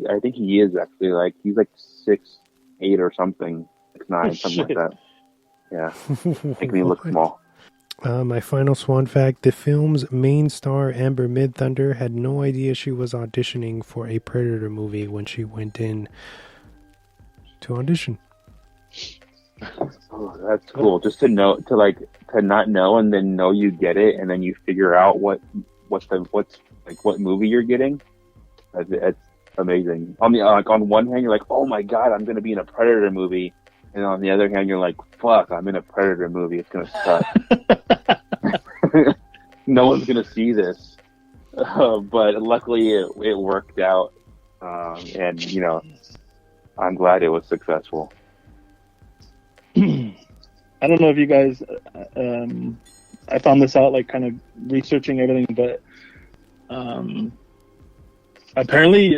I think he is actually like he's like 6'8" or something, 6'9", something like that. Yeah, making me look small. My final swan fact: the film's main star Amber Midthunder had no idea she was auditioning for a Predator movie when she went in to audition. Oh, that's cool. Just to not know and then know you get it, and then you figure out what movie you're getting. It's amazing. On one hand, you're like, oh my god, I'm going to be in a Predator movie, and on the other hand, you're like, fuck, I'm in a Predator movie. It's going to suck. No one's going to see this, but luckily it worked out, and I'm glad it was successful. I don't know if you guys, I found this out, like, kind of researching everything, but apparently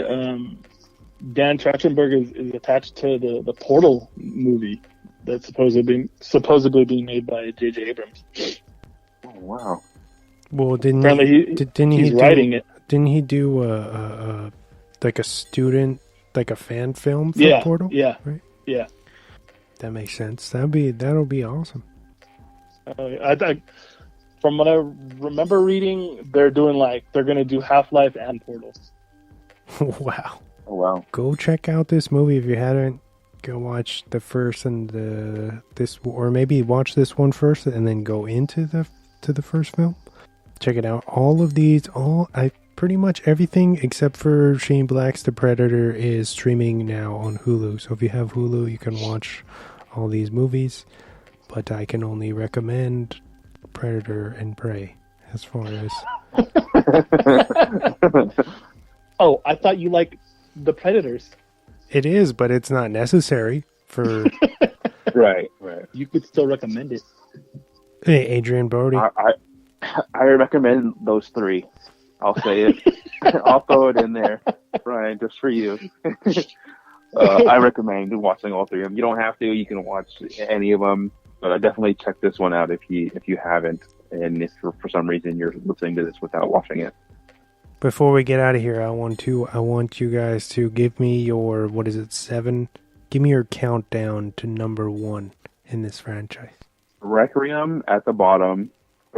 Dan Trachtenberg is attached to the Portal movie that's supposedly being made by J.J. Abrams. Oh, wow. Well, didn't he's writing it? Didn't he do like a fan film for Portal? Yeah, right? Yeah. That makes sense. That'll be awesome. From what I remember reading, they're going to do Half-Life and Portal. Wow. Oh, wow. Go check out this movie if you hadn't. Go watch the first and or maybe watch this one first and then go into the first film. Check it out. All of these, pretty much everything except for Shane Black's The Predator is streaming now on Hulu. So if you have Hulu, you can watch all these movies. But I can only recommend Predator and Prey as far as... Oh, I thought you liked The Predators. It is, but it's not necessary for... Right. You could still recommend it. Hey, Adrian Brody. I recommend those three. I'll say it. I'll throw it in there, Brian, just for you. I recommend watching all three of them. You don't have to. You can watch any of them, but definitely check this one out if you haven't, and if for some reason you're listening to this without watching it. Before we get out of here, I want you guys to give me your, 7? Give me your countdown to number 1 in this franchise. Requiem at the bottom.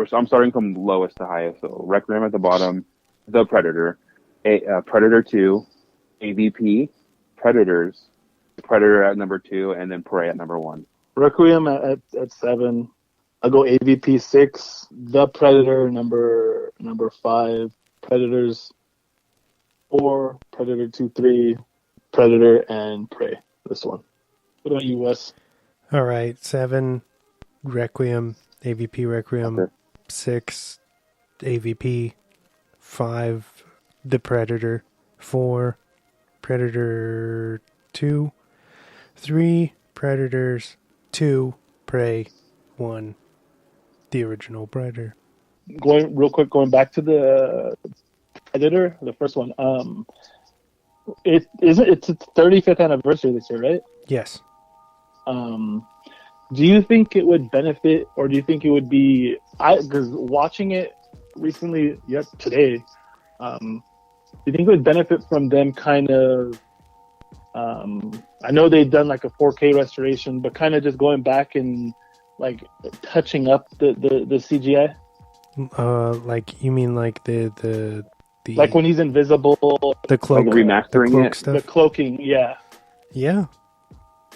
So I'm starting from lowest to highest. So Requiem at the bottom, The Predator, Predator 2, AVP, Predators, Predator at number 2, and then Prey at number 1. Requiem at 7. I'll go AVP 6, The Predator number 5, Predators 4, Predator 2, 3, Predator, and Prey. This one. What about you, Wes? All right, 7, Requiem, AVP Requiem. Okay. 6, AVP. 5, The Predator. 4, Predator 2. 3, Predators. 2, Prey. 1, the original Predator. Going back to the Predator, the first one. It's its 35th anniversary this year, right? Yes. Do you think it would benefit, or do you think it would be? Because watching it recently, today, do you think it would benefit from them kind of? I know they've done like a 4K restoration, but kind of just going back and like touching up the CGI. Like you mean like the like when he's invisible, the cloak, like remastering the cloak it, stuff. The cloaking, yeah.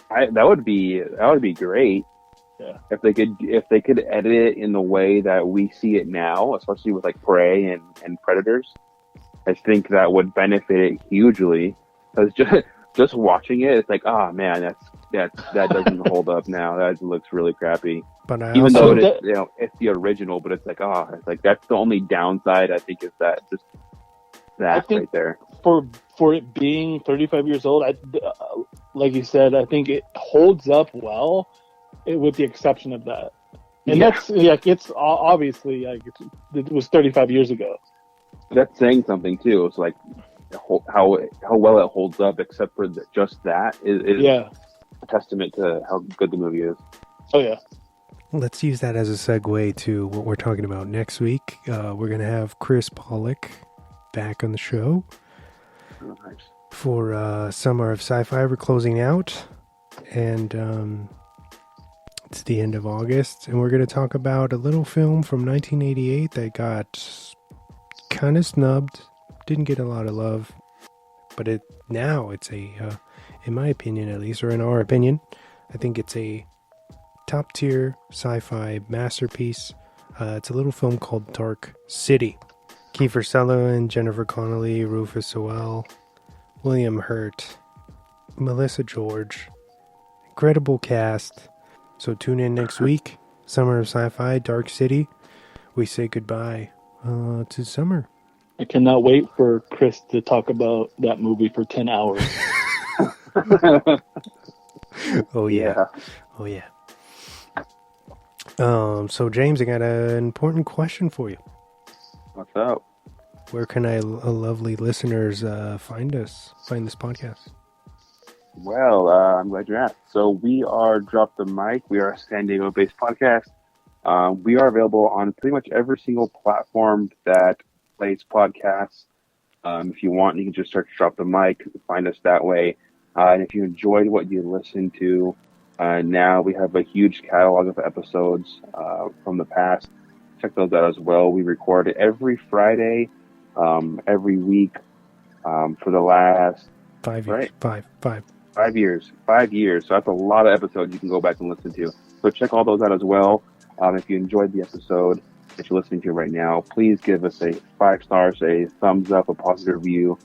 That would be great. Yeah. If they could edit it in the way that we see it now, especially with like Prey and Predators, I think that would benefit it hugely. Because just watching it, it's like, oh man, that doesn't hold up now. That looks really crappy. But even though it's the original, but it's like that's the only downside I think is that just that right there. For it being 35 years old, like you said, I think it holds up well, with the exception of that. And that's like it's obviously like it was 35 years ago. That's saying something too. It's like how well it holds up, except for just that is a testament to how good the movie is. Oh yeah. Let's use that as a segue to what we're talking about next week. We're going to have Chris Pollock back on the show. Oh, nice. for Summer of Sci-Fi. We're closing out, and it's the end of August, and we're going to talk about a little film from 1988 that got kind of snubbed, didn't get a lot of love, but it's a, in my opinion at least, or in our opinion, I think it's a top-tier sci-fi masterpiece. It's a little film called Dark City. Kiefer Sutherland, Jennifer Connelly, Rufus Sewell, William Hurt, Melissa George. Incredible cast. So tune in next week. Summer of Sci-Fi, Dark City. We say goodbye to summer. I cannot wait for Chris to talk about that movie for 10 hours. Oh yeah. Oh yeah. So James, I got an important question for you. What's up? Where can lovely listeners find this podcast? Well, I'm glad you asked. So we are Drop the Mic. We are a San Diego-based podcast. We are available on pretty much every single platform that plays podcasts. If you want, you can just search Drop the Mic, find us that way. And if you enjoyed what you listened to, now we have a huge catalog of episodes from the past. Check those out as well. We record every Friday, every week for the last 5 years. Right? 5 years. 5 years. So that's a lot of episodes you can go back and listen to. So check all those out as well. If you enjoyed the episode that you're listening to right now, please give us a 5 stars, a thumbs up, a positive review,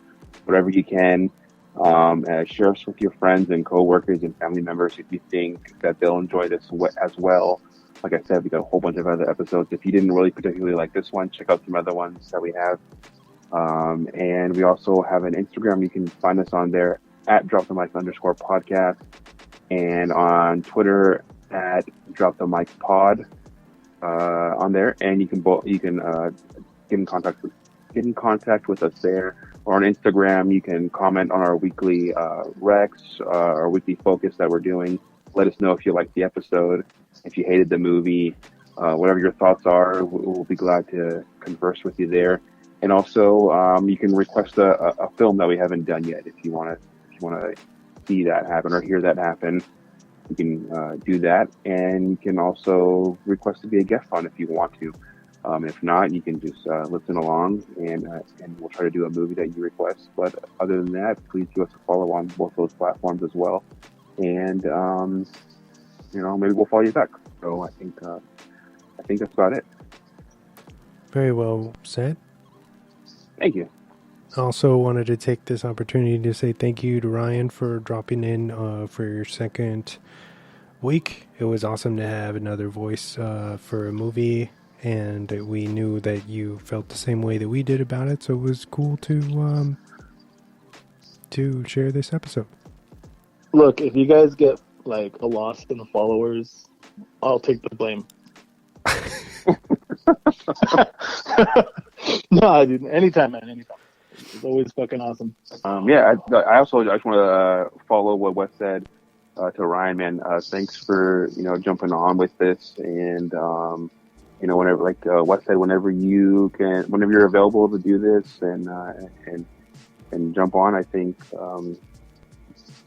whatever you can. Share us with your friends and coworkers and family members if you think that they'll enjoy this as well. Like I said, we got a whole bunch of other episodes. If you didn't really particularly like this one, check out some other ones that we have. And we also have an Instagram. You can find us on there at @DropTheMic_podcast, and on Twitter at @DropTheMicPod on there. And you can get in contact with us there. Or on Instagram, you can comment on our weekly recs, our weekly focus that we're doing. Let us know if you liked the episode, if you hated the movie, whatever your thoughts are. We'll be glad to converse with you there. And also, you can request a film that we haven't done yet if you want to see that happen or hear that happen. You can do that, and you can also request to be a guest on if you want to. If not, you can just listen along, and we'll try to do a movie that you request. But other than that, please give us a follow on both those platforms as well, and maybe we'll follow you back. So I think that's about it. Very well said. Thank you. I also wanted to take this opportunity to say thank you to Ryan for dropping in for your second week. It was awesome to have another voice for a movie. And we knew that you felt the same way that we did about it, so it was cool to share this episode. Look, if you guys get like a loss in the followers, I'll take the blame. No, dude, anytime, man, anytime. It's always fucking awesome. I just want to follow what Wes said to Ryan, man. Thanks for jumping on with this, and whenever, like Wes said, whenever you're available to do this and jump on, I think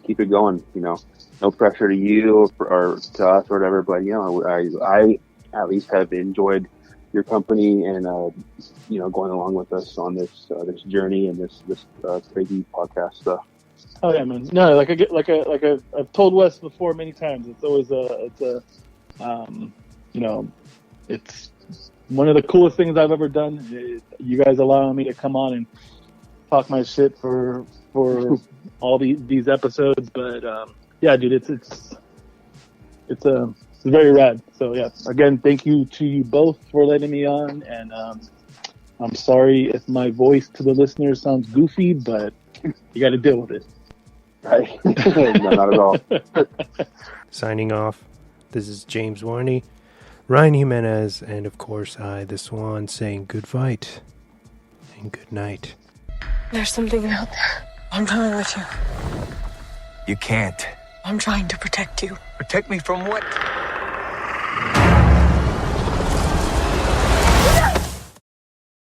keep it going. No pressure to you or to us or whatever, but I at least have enjoyed your company and going along with us on this journey and this crazy podcast stuff. Oh yeah, man. No, I've told Wes before many times. It's always it's one of the coolest things I've ever done. You guys allowing me to come on and talk my shit for all these episodes. But yeah, dude, it's very rad. So yeah, again, thank you to you both for letting me on. And I'm sorry if my voice to the listeners sounds goofy, but you got to deal with it. Right? No, not at all. Signing off. This is James Warney, Ryan Jimenez, and of course I, the Swan, saying good fight and good night. There's something out there. I'm coming with you. You can't. I'm trying to protect you. Protect me from what?